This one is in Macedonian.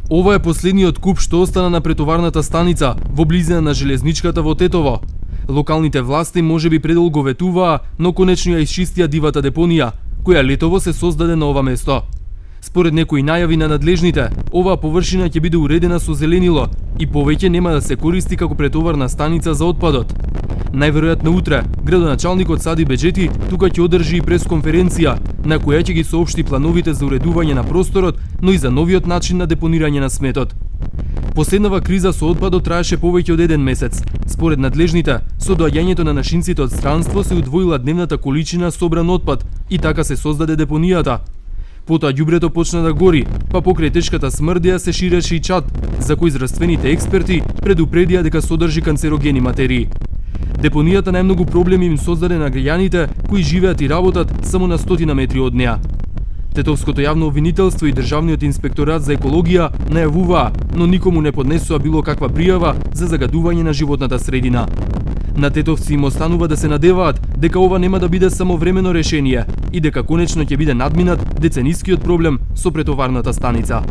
Ова е последниот куп што остана на претоварната станица во близина на железничката во Тетово. Локалните власти можеби предолго ветуваа, но конечно ја исчистија дивата депонија, која летово се создаде на ова место. Според некои најави на надлежните, оваа површина ќе биде уредена со зеленило и повеќе нема да се користи како претоварна станица за отпадот. Најверојатно утре, градоначалникот Сади Беџети тука ќе одржи и пресконференција, на која ќе ги соопшти плановите за уредување на просторот, но и за новиот начин на депонирање на сметот. Последнава криза со отпадот траеше повеќе од 1 месец. Според надлежните, со доаѓањето на нашинците од странство се удвоила дневната количина собран отпад и така се создаде депонијата. Потоа ѓубрето почна да гори, па покрај тешката смрдија се ширеше и чад, за кој здравствените експерти предупредија дека содржи канцерогени материи. Депонијата најмногу проблеми им создаде на граѓаните кои живеат и работат само на 100 метри од неа. Тетовското јавно обвинителство и Државниот инспекторат за екологија најавуваа, но никому не поднесоа било каква пријава за загадување на животната средина. На тетовци им останува да се надеваат дека ова нема да биде само времено решение и дека конечно ќе биде надминат деценискиот проблем со претоварната станица.